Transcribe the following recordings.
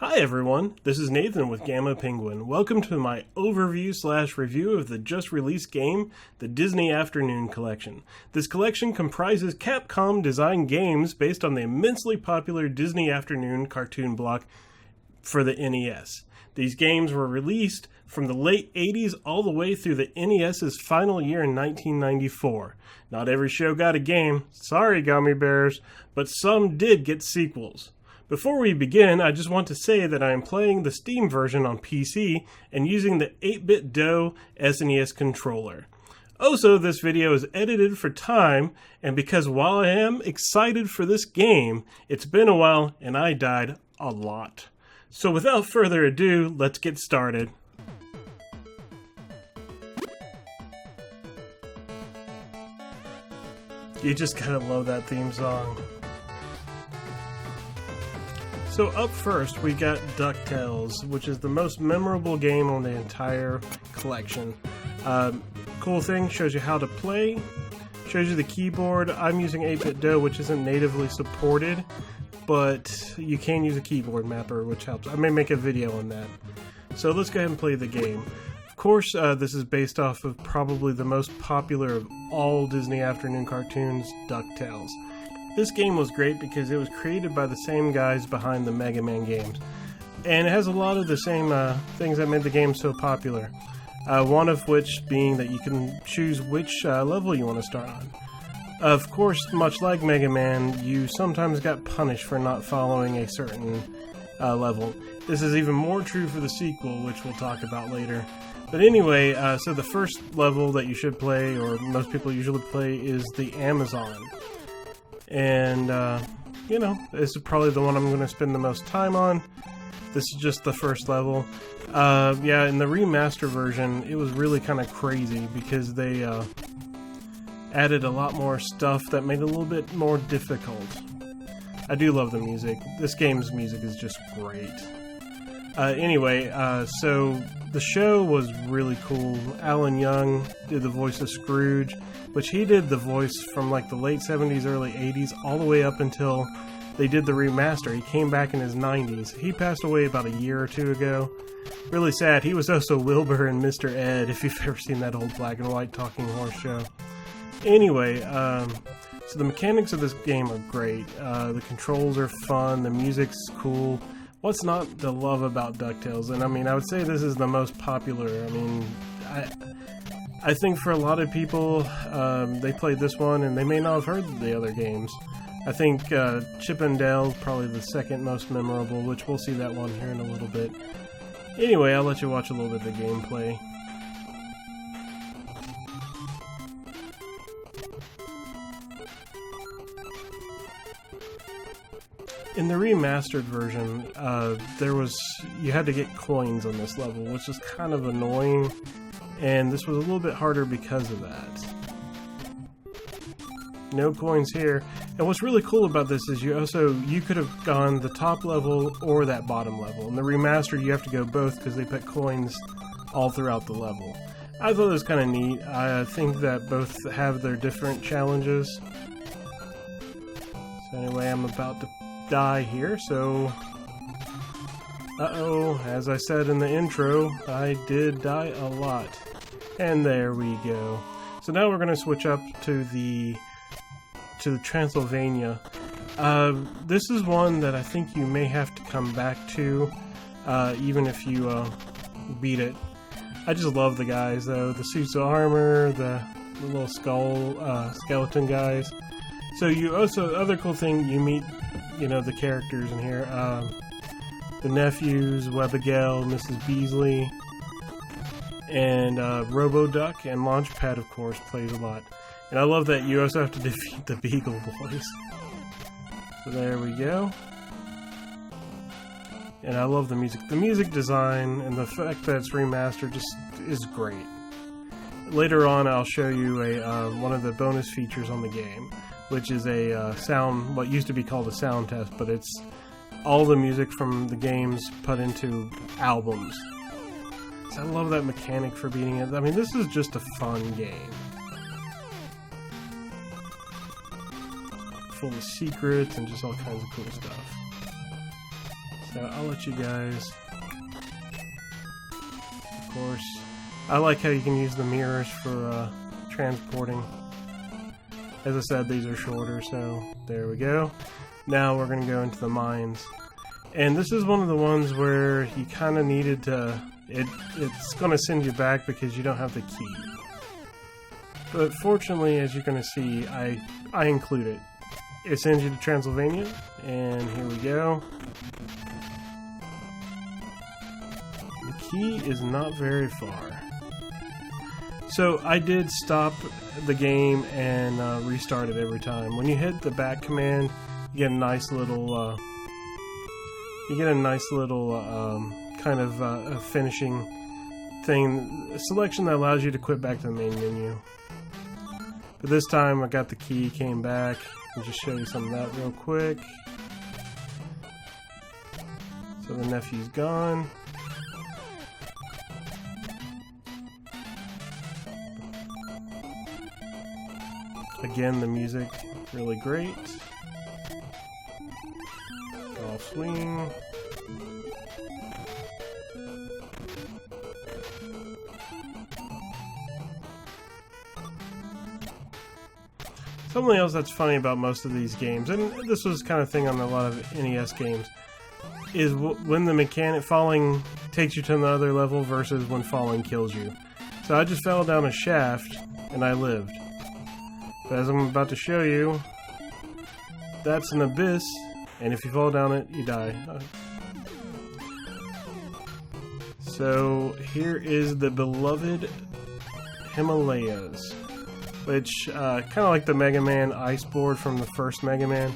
Hi everyone, this is Nathan with Gamma Penguin. Welcome to my overview/review of the just released game, the Disney Afternoon Collection. This collection comprises Capcom designed games based on the immensely popular Disney Afternoon cartoon block for the NES. These games were released from the late 80s all the way through the NES's final year in 1994. Not every show got a game, sorry gummy bears, but some did get sequels. Before we begin, I just want to say that I am playing the Steam version on PC and using the 8-bit DOE SNES controller. Also, this video is edited for time, and because while I am excited for this game, it's been a while and I died a lot. So without further ado, let's get started. You just gotta love that theme song. So up first, we got DuckTales, which is the most memorable game on the entire collection. Cool thing, shows you how to play, shows you the keyboard. I'm using 8-bit DOE, which isn't natively supported, but you can use a keyboard mapper, which helps. I may make a video on that. So let's go ahead and play the game. Of course, this is based off of probably the most popular of all Disney Afternoon cartoons, DuckTales. This game was great because it was created by the same guys behind the Mega Man games. And it has a lot of the same things that made the game so popular. One of which being that you can choose which level you want to start on. Of course, much like Mega Man, you sometimes got punished for not following a certain level. This is even more true for the sequel, which we'll talk about later. But anyway, so the first level that you should play, or most people usually play, is the Amazon. And, you know, this is probably the one I'm going to spend the most time on. This is just the first level. Yeah, in the remaster version, it was really kind of crazy because they added a lot more stuff that made it a little bit more difficult. I do love the music. This game's music is just great. Anyway, so the show was really cool. Alan Young did the voice of Scrooge, which he did the voice from like the late 70s, early 80s, all the way up until they did the remaster. He came back in his 90s. He passed away about a year or two ago. Really sad. He was also Wilbur and Mr. Ed, if you've ever seen that old black and white talking horse show. Anyway, so the mechanics of this game are great. The controls are fun. The music's cool. What's not to love about DuckTales? And I mean, I would say this is the most popular. I mean, I think for a lot of people, they played this one and they may not have heard the other games. I think Chippendales probably the second most memorable, which we'll see that one here in a little bit. Anyway, I'll let you watch a little bit of the gameplay. In the remastered version, you had to get coins on this level, which is kind of annoying. And this was a little bit harder because of that. No coins here. And what's really cool about this is you could have gone the top level or that bottom level. In the remastered, you have to go both because they put coins all throughout the level. I thought it was kind of neat. I think that both have their different challenges. So anyway, I'm about to die here, so... Uh-oh, as I said in the intro, I did die a lot. And there we go. So now we're going to switch up to the Transylvania. This is one that I think you may have to come back to, even if you beat it. I just love the guys, though. The suits of armor, the little skeleton guys. So you also, other cool thing, you meet, you know, the characters in here. The nephews, Webigail, Mrs. Beasley, and Robo-Duck, and Launchpad, of course, plays a lot. And I love that you also have to defeat the Beagle Boys. So there we go. And I love the music. The music design and the fact that it's remastered just is great. Later on, I'll show you one of the bonus features on the game, which is a what used to be called a sound test, but it's all the music from the games put into albums. So I love that mechanic for beating it. I mean, this is just a fun game. Full of secrets and just all kinds of cool stuff. So I'll let you guys. Of course, I like how you can use the mirrors for transporting. As I said, these are shorter, so there we go. Now we're going to go into the mines. And this is one of the ones where you kind of needed to... It's going to send you back because you don't have the key. But fortunately, as you're going to see, I include it. It sends you to Transylvania, and here we go. The key is not very far. So I did stop the game and restart it every time. When you hit the back command, you get a nice little kind of a finishing thing, a selection that allows you to quit back to the main menu. But this time I got the key, came back, and just show you some of that real quick. So the nephew's gone. Again, the music really great. Golf swing. Something else that's funny about most of these games, and this was kind of thing on a lot of NES games, is when the mechanic falling takes you to another level versus when falling kills you. So I just fell down a shaft and I lived. But as I'm about to show you, that's an abyss, and if you fall down it, you die. So here is the beloved Himalayas, which kind of like the Mega Man ice board from the first Mega Man,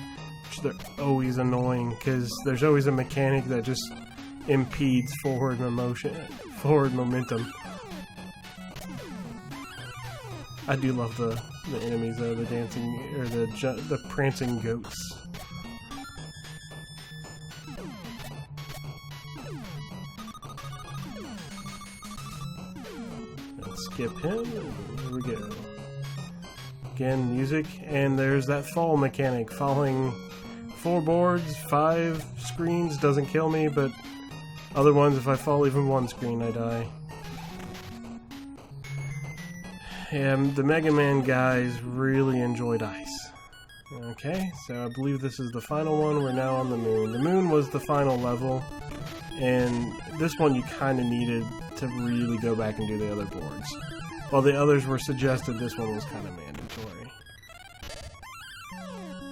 which they're always annoying because there's always a mechanic that just impedes forward momentum. I do love the enemies though, the dancing or the prancing goats. Let's skip him. Here we go. Again, music, and there's that fall mechanic. Falling 4 boards, 5 screens doesn't kill me, but other ones, if I fall even 1 screen, I die. And the Mega Man guys really enjoyed ice. Okay, so I believe this is the final one. We're now on the moon. The moon was the final level, and this one you kind of needed to really go back and do the other boards. While the others were suggested, this one was kind of mandatory.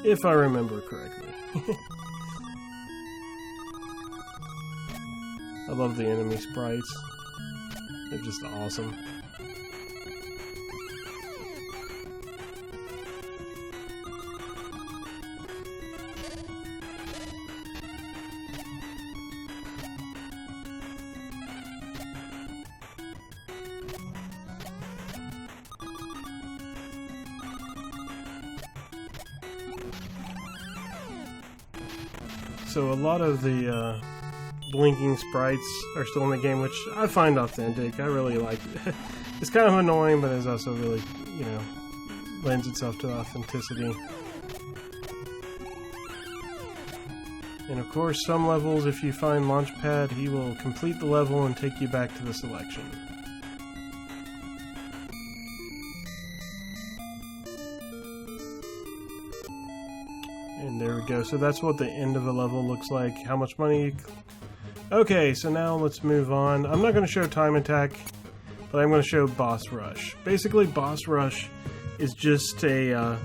If I remember correctly. I love the enemy sprites. They're just awesome. So a lot of the blinking sprites are still in the game, which I find authentic. I really like it. It's kind of annoying, but it's also really, you know, lends itself to authenticity. And of course, some levels, if you find Launchpad, he will complete the level and take you back to the selection. And there we go. So that's what the end of a level looks like. How much money you... Okay, so now let's move on. I'm not going to show Time Attack, but I'm going to show Boss Rush. Basically, Boss Rush is just a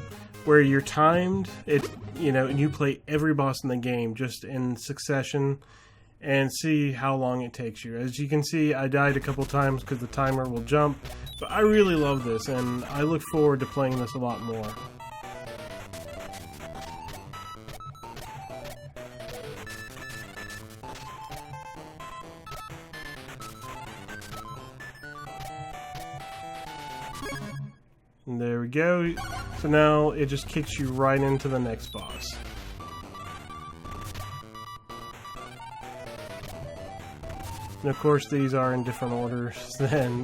where you're timed. And you play every boss in the game just in succession and see how long it takes you. As you can see, I died a couple times because the timer will jump, but I really love this, and I look forward to playing this a lot more. And there we go. So now it just kicks you right into the next boss. And of course these are in different orders than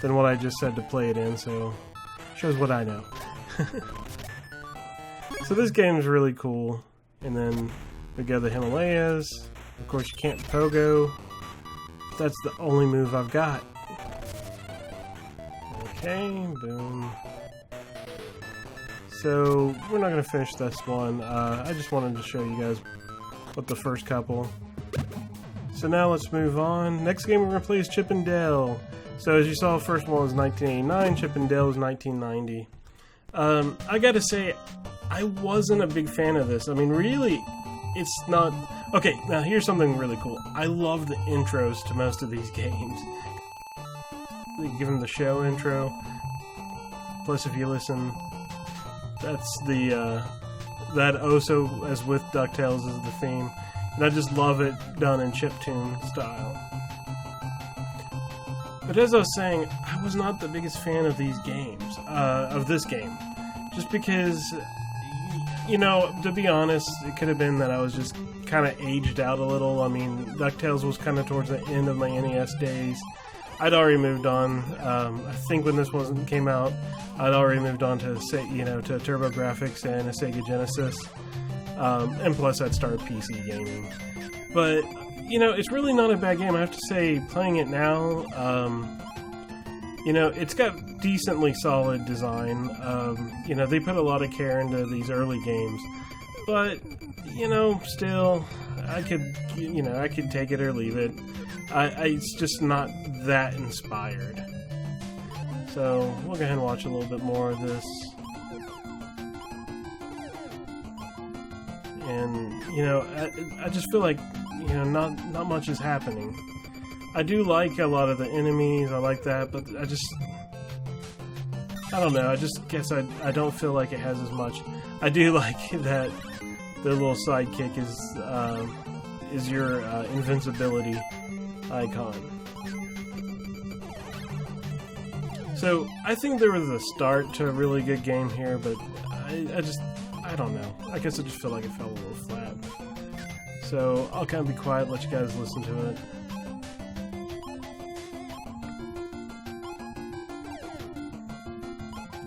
what I just said to play it in, so shows what I know. So this game is really cool. And then we go to the Himalayas. Of course, you can't pogo. That's the only move I've got. Okay, boom. So, we're not going to finish this one. I just wanted to show you guys what the first couple. So now let's move on. Next game we're going to play is Chippendale. So as you saw, the first one was 1989, Chippendale was 1990. I gotta say, I wasn't a big fan of this. I mean, really, it's not... Okay, now here's something really cool. I love the intros to most of these games. They give them the show intro. Plus, if you listen... That's the, that also, as with DuckTales, is the theme. And I just love it done in chiptune style. But as I was saying, I was not the biggest fan of these games, of this game. Just because, you know, to be honest, it could have been that I was just kind of aged out a little. I mean, DuckTales was kind of towards the end of my NES days. I'd already moved on. I think when this one came out, I'd already moved on to, you know, to TurboGrafx and a Sega Genesis, and plus I'd started PC gaming. But you know, it's really not a bad game. I have to say, playing it now, you know, it's got decently solid design. You know, they put a lot of care into these early games, but you know, still, I could, you know, I could take it or leave it. It's just not that inspired. So, we'll go ahead and watch a little bit more of this. And, you know, I just feel like, you know, not much is happening. I do like a lot of the enemies, I like that, but I don't know, I just guess I don't feel like it has as much. I do like that the little sidekick is your invincibility icon. So, I think there was a start to a really good game here, but I don't know. I guess I just feel like it fell a little flat. So, I'll kind of be quiet, let you guys listen to it.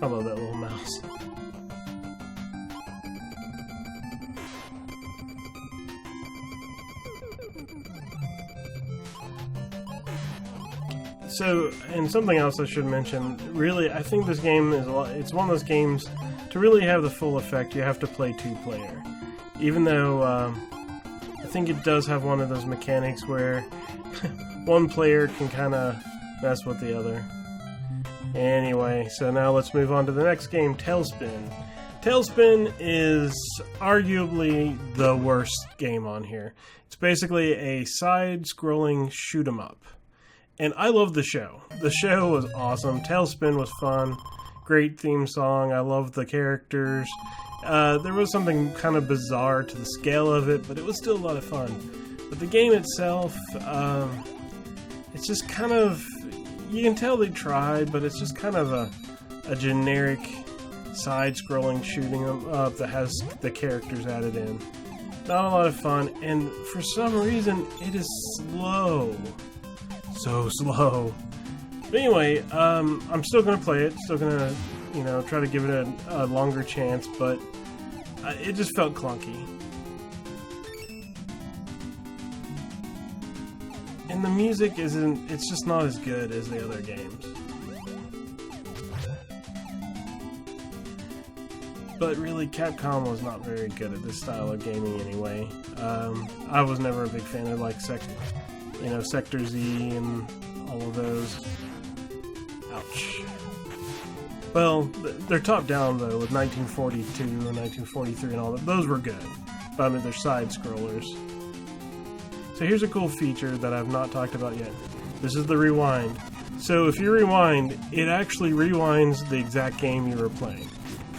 I love that little mouse. So, and something else I should mention, really, I think this game is it's one of those games, to really have the full effect, you have to play two-player. Even though, I think it does have one of those mechanics where one player can kind of mess with the other. Anyway, so now let's move on to the next game, Tailspin. Tailspin is arguably the worst game on here. It's basically a side-scrolling shoot-'em-up. And I love the show. The show was awesome. Tailspin was fun. Great theme song. I loved the characters. There was something kind of bizarre to the scale of it, but it was still a lot of fun. But the game itself, it's just kind of... You can tell they tried, but it's just kind of a generic side-scrolling shooting 'em up that has the characters added in. Not a lot of fun, and for some reason, it is slow. So slow. But anyway, I'm still gonna play it. Still gonna, you know, try to give it a longer chance, but it just felt clunky. And the music isn't, it's just not as good as the other games. But really, Capcom was not very good at this style of gaming anyway. I was never a big fan of like Sector Z and all of those. Ouch. Well, they're top down though, with 1942 and 1943 and all that. Those were good. But I mean, they're side scrollers. So here's a cool feature that I've not talked about yet. This is the rewind. So if you rewind, it actually rewinds the exact game you were playing.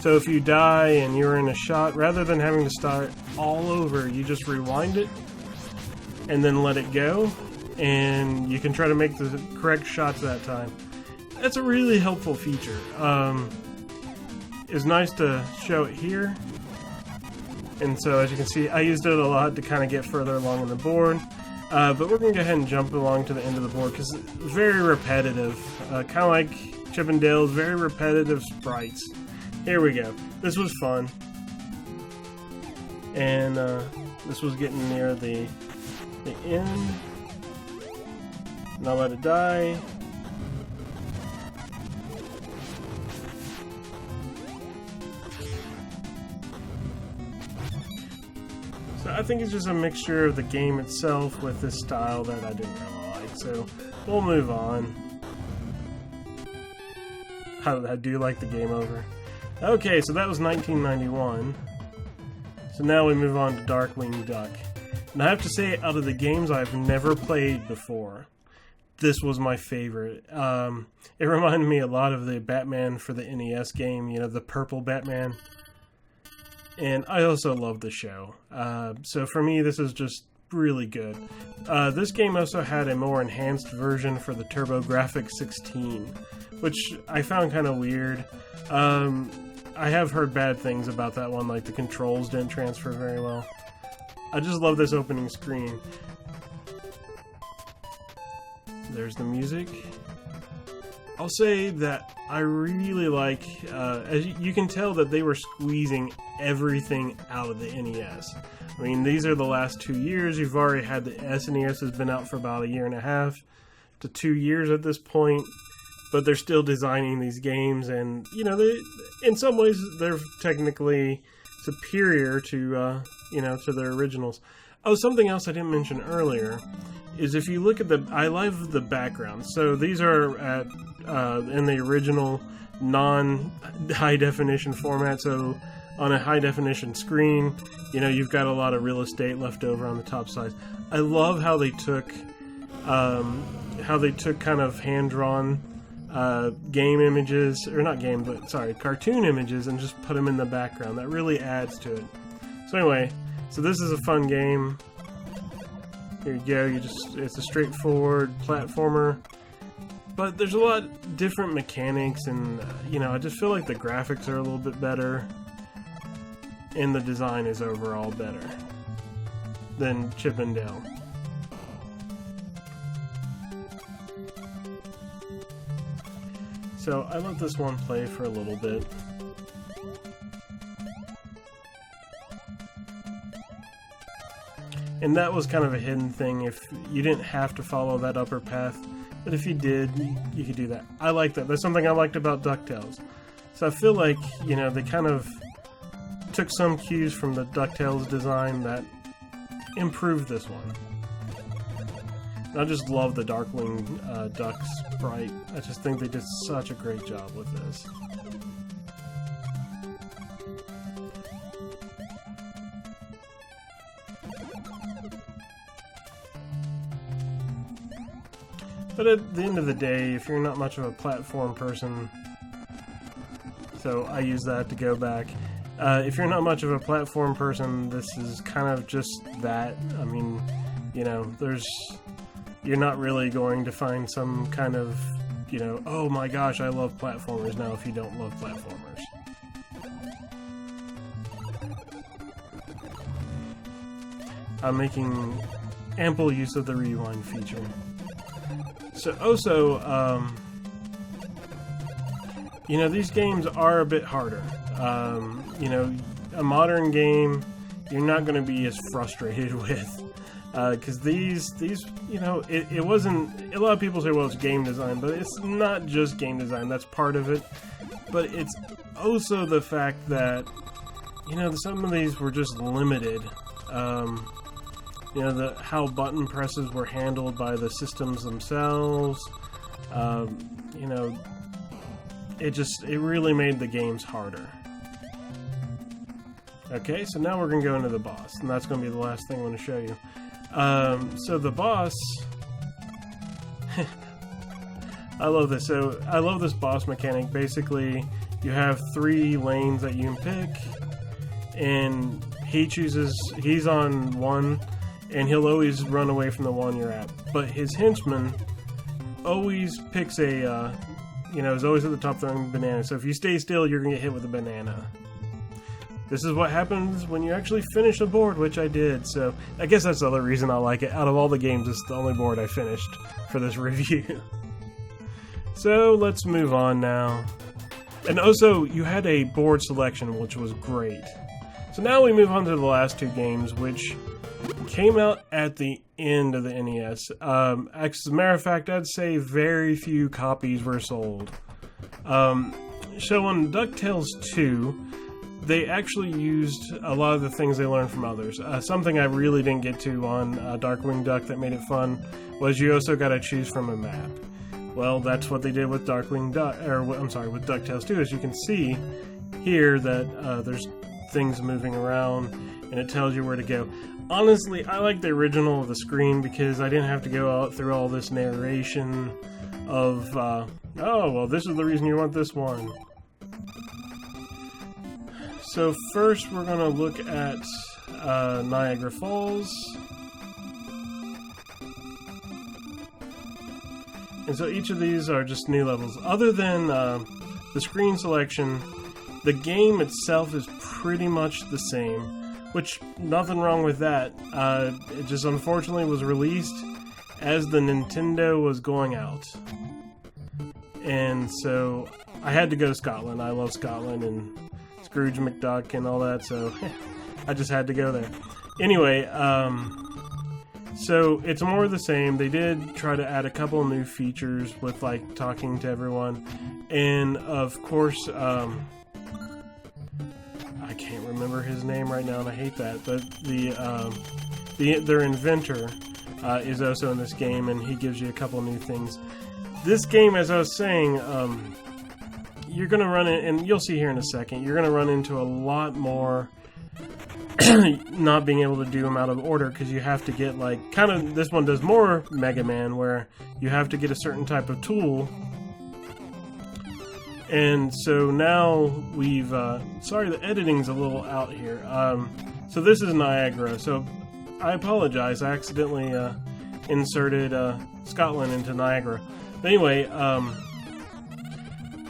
So if you die and you're in a shot, rather than having to start all over, you just rewind it and then let it go, and you can try to make the correct shots that time. That's a really helpful feature. It's nice to show it here. And so, as you can see, I used it a lot to kind of get further along on the board. But we're going to go ahead and jump along to the end of the board because it's very repetitive. Kind of like Chippendales, very repetitive sprites. Here we go. This was fun. And this was getting near the The end. Now let it die. So I think it's just a mixture of the game itself with this style that I didn't really like. So we'll move on. I do like the game over. Okay, so that was 1991. So now we move on to Darkwing Duck. And I have to say, out of the games I've never played before, this was my favorite. It reminded me a lot of the Batman for the NES game, you know, the purple Batman. And I also love the show. So for me, this is just really good. This game also had a more enhanced version for the TurboGrafx 16, which I found kind of weird. I have heard bad things about that one, like the controls didn't transfer very well. I just love this opening screen. There's the music. I'll say that I really like, as you can tell that they were squeezing everything out of the NES. I mean, these are the last 2 years. You've already had the SNES has been out for about 1.5 to 2 years at this point. But they're still designing these games, and you know, in some ways they're technically superior to to their originals. Oh, something else I didn't mention earlier is if you look at I love the background. So these are at in the original non-high definition format. So on a high definition screen, you know, you've got a lot of real estate left over on the top side. I love how they took kind of hand-drawn game images, or not game, but sorry, cartoon images, and just put them in the background. That really adds to it. So anyway, so this is a fun game. Here you go. It's a straightforward platformer, but there's a lot of different mechanics, and you know, I just feel like the graphics are a little bit better, and the design is overall better than Chippendale. So I let this one play for a little bit. And that was kind of a hidden thing. If you didn't have to follow that upper path, but if you did, you could do that. I like that. That's something I liked about DuckTales. So I feel like, you know, they kind of took some cues from the DuckTales design that improved this one. I just love the Darkwing Duck sprite. I just think they did such a great job with this. But at the end of the day, if you're not much of a platform person, so I use that to go back. If you're not much of a platform person, this is kind of just that. I mean, you know, you're not really going to find some kind of, you know, oh my gosh, I love platformers now if you don't love platformers. I'm making ample use of the rewind feature. So also, you know, these games are a bit harder. You know, a modern game, you're not going to be as frustrated with. Because these, you know, it wasn't, a lot of people say, well, it's game design, but it's not just game design, that's part of it, but it's also the fact that, you know, some of these were just limited. You know, how button presses were handled by the systems themselves, you know, it really made the games harder. Okay, so now we're going to go into the boss, and that's going to be the last thing I'm going to show you. So the boss, I love this. So I love this boss mechanic. Basically, you have 3 lanes that you can pick, and he's on one, and he'll always run away from the one you're at. But his henchman always picks you know, is always at the top throwing a banana. So if you stay still, you're gonna get hit with a banana. This is what happens when you actually finish a board, which I did, so I guess that's the other reason I like it. Out of all the games, it's the only board I finished for this review. So, let's move on now. And also, you had a board selection, which was great. So now we move on to the last 2 games, which came out at the end of the NES. As a matter of fact, I'd say very few copies were sold. So on DuckTales 2, they actually used a lot of the things they learned from others. Something I really didn't get to on Darkwing Duck that made it fun was you also got to choose from a map. Well, that's what they did with Darkwing Duck, or I'm sorry, with DuckTales 2. As you can see here, that there's things moving around, and it tells you where to go. Honestly, I like the original of the screen because I didn't have to go out through all this narration of, oh, well, this is the reason you want this one. So first we're going to look at Niagara Falls. And so each of these are just new levels. Other than the screen selection, the game itself is pretty much the same, which, nothing wrong with that. It just unfortunately was released as the Nintendo was going out. And so I had to go to Scotland. I love Scotland and Scrooge McDuck and all that, so I just had to go there. Anyway, so it's more of the same. They did try to add a couple of new features with, like, talking to everyone. And, of course, I can't remember his name right now, and I hate that, but their inventor is also in this game, and he gives you a couple of new things. This game, as I was saying, you're going to run in, and you'll see here in a second, you're going to run into a lot more not being able to do them out of order, because you have to get, like, kind of, this one does more Mega Man, where you have to get a certain type of tool. And so now we've, sorry, the editing's a little out here. So this is Niagara, so I apologize, I accidentally inserted Scotland into Niagara. But anyway,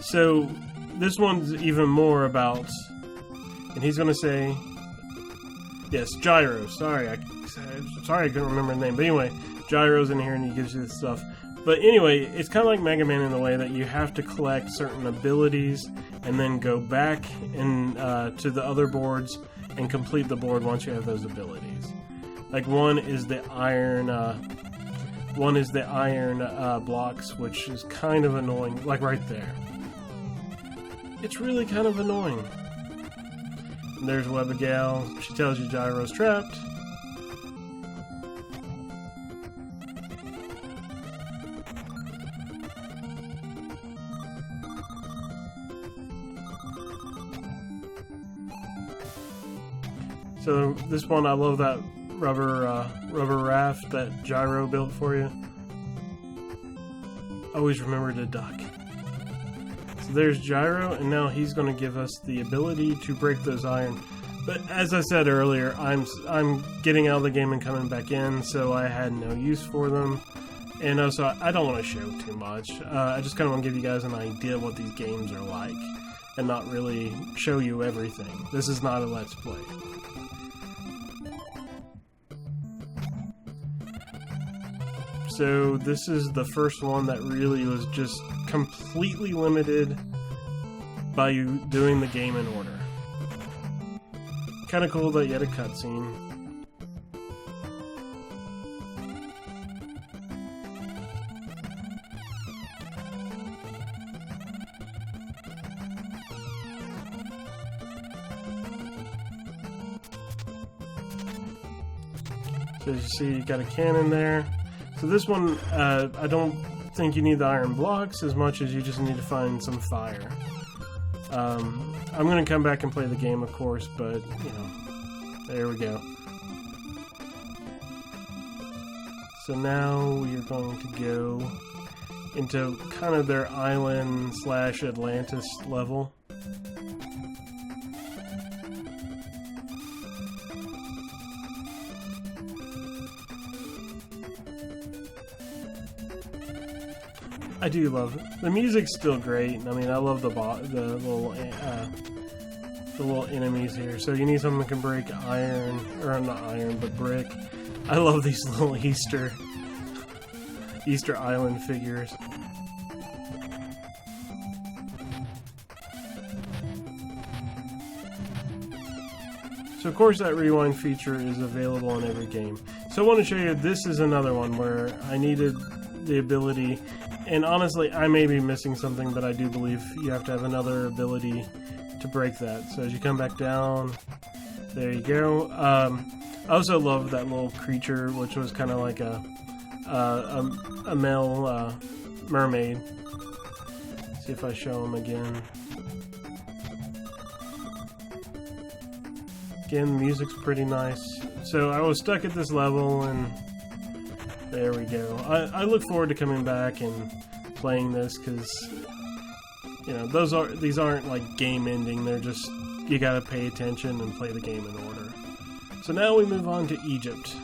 so this one's even more about, and he's going to say, yes, Gyro. Sorry, I couldn't remember the name. But anyway, Gyro's in here and he gives you this stuff. But anyway, it's kind of like Mega Man in the way that you have to collect certain abilities and then go back and to the other boards and complete the board once you have those abilities. Like one is the iron blocks, which is kind of annoying. Like right there. It's really kind of annoying. And there's Webigail. She tells you Gyro's trapped. So this one, I love that rubber raft that Gyro built for you. Always remember to duck. So there's Gyro, and now he's going to give us the ability to break those iron. But as I said earlier, I'm getting out of the game and coming back in, so I had no use for them. And also, I don't want to show too much. I just kind of want to give you guys an idea of what these games are like, and not really show you everything. This is not a Let's Play. So this is the first one that really was just completely limited by you doing the game in order. Kind of cool that you had a cutscene. So as you see, you got a cannon there. So this one, I don't think you need the iron blocks as much as you just need to find some fire. I'm going to come back and play the game, of course, but, you know, there we go. So now we are going to go into kind of their island / Atlantis level. I do love it. The music's still great. I mean, I love the little enemies here. So you need something that can break iron, or not iron, but brick. I love these little Easter Island figures. So of course that rewind feature is available in every game. So I want to show you, this is another one where I needed the ability, and honestly I may be missing something, but I do believe you have to have another ability to break that. So as you come back down, there you go. I also love that little creature, which was kind of like a male mermaid. See if I show him again. Again, the music's pretty nice. So I was stuck at this level, and there we go. I look forward to coming back and playing this, because you know, these aren't like game ending. They're just, you gotta pay attention and play the game in order. So now we move on to Egypt.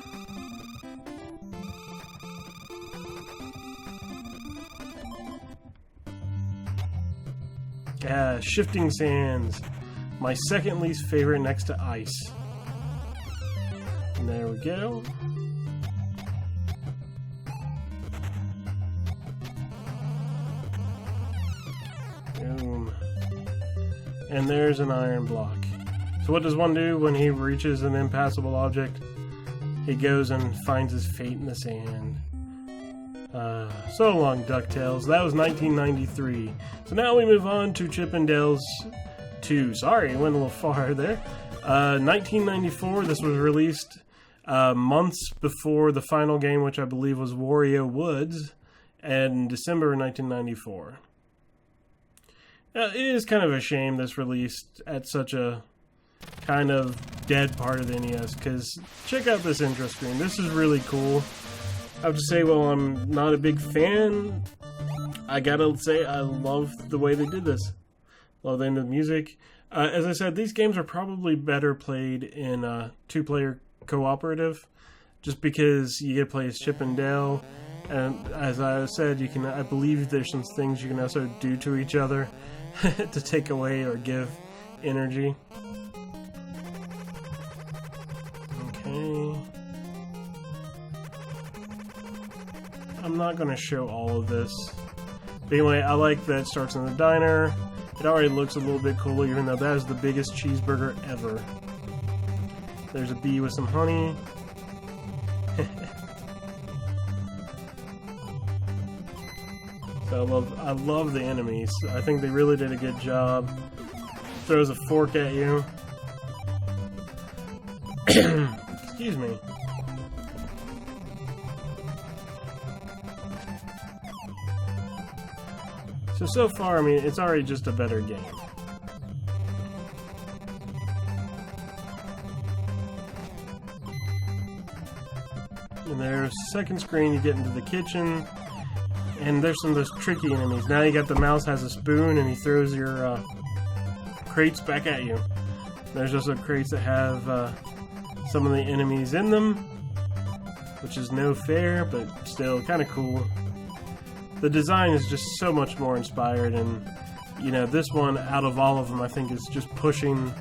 Yeah, shifting sands. My second least favorite next to ice. And there we go. Boom. And there's an iron block. So what does one do when he reaches an impassable object? He goes and finds his fate in the sand. So long, DuckTales. That was 1993. So now we move on to Chippendales 2. Sorry, went a little far there. 1994, this was released months before the final game, which I believe was Wario Woods, and December 1994. It is kind of a shame this released at such a kind of dead part of the NES, because check out this intro screen. This is really cool. I have to say, well, I'm not a big fan. I gotta say, I love the way they did this. Love the end of the music. As I said, these games are probably better played in two-player cooperative, just because you get to play as Chip and Dale, and as I said, you can. I believe there's some things you can also do to each other to take away or give energy. Okay. I'm not going to show all of this. But anyway, I like that it starts in the diner. It already looks a little bit cooler, even though that is the biggest cheeseburger ever. There's a bee with some honey. So I love the enemies. I think they really did a good job. Throws a fork at you. Excuse me. So far, I mean, it's already just a better game. And there's second screen, you get into the kitchen, and there's some of those tricky enemies. Now you got the mouse has a spoon, and he throws your crates back at you. There's also crates that have some of the enemies in them, which is no fair, but still kind of cool. The design is just so much more inspired, and you know, this one out of all of them I think is just pushing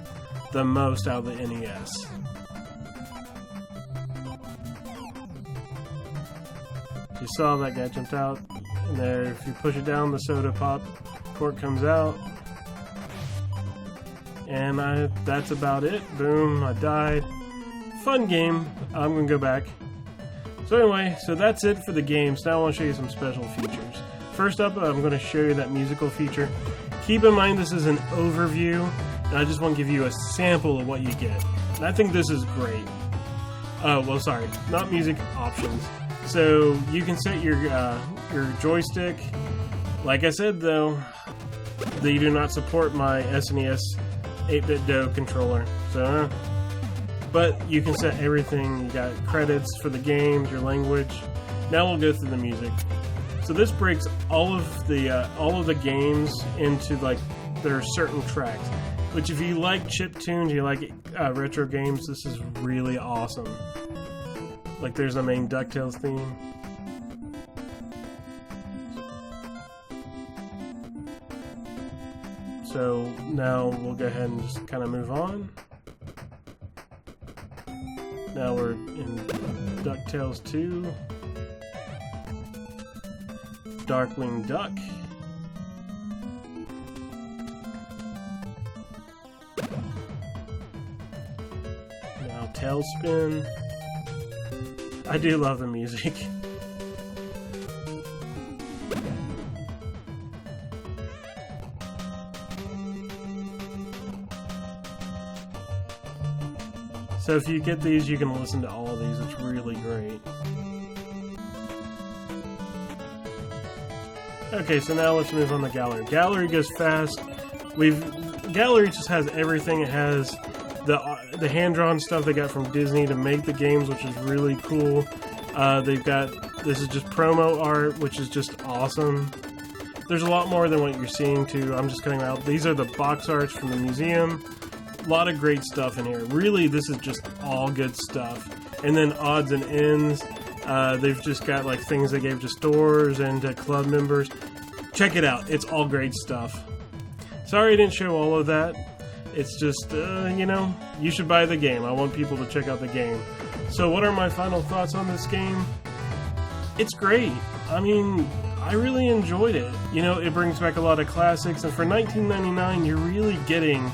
the most out of the NES. You saw that guy jumped out, and there, if you push it down, the soda pop cork comes out. And that's about it. Boom, I died. Fun game. I'm gonna go back. So anyway, so that's it for the games. Now I want to show you some special features. First up, I'm going to show you that musical feature. Keep in mind this is an overview, and I just want to give you a sample of what you get. And I think this is great. Well, sorry, not music options. So you can set your joystick. Like I said, though, they do not support my SNES 8-bit DOE controller. So. But you can set everything. You got credits for the games, your language. Now we'll go through the music. So this breaks all of the games into, like, there are certain tracks. Which, if you like chip tunes, you like retro games, this is really awesome. Like, there's the main DuckTales theme. So now we'll go ahead and just kind of move on. Now we're in DuckTales 2. Darkling Duck. Tailspin. I do love the music. So if you get these, you can listen to all of these. It's really great. Okay, so now let's move on to gallery. Gallery goes fast. Gallery just has everything. It has the hand-drawn stuff they got from Disney to make the games, which is really cool. They've got, this is just promo art, which is just awesome. There's a lot more than what you're seeing too. I'm just cutting out. These are the box arts from the museum. A lot of great stuff in here. Really, this is just all good stuff. And then odds and ends. They've just got like things they gave to stores and to club members. Check it out. It's all great stuff. Sorry I didn't show all of that. It's just, you know, you should buy the game. I want people to check out the game. So what are my final thoughts on this game? It's great. I mean, I really enjoyed it. You know, it brings back a lot of classics, and for $19.99, you're really getting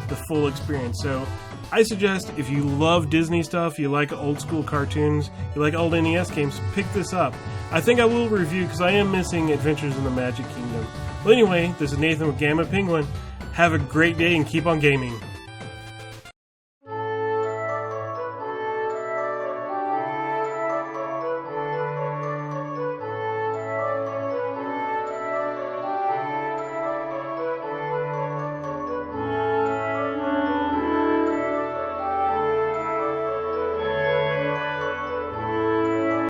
the full experience. So I suggest if you love Disney stuff, you like old school cartoons, you like old NES games, pick this up. I think I will review because I am missing Adventures in the Magic Kingdom. Well, anyway, this is Nathan with Gamma Penguin. Have a great day and keep on gaming.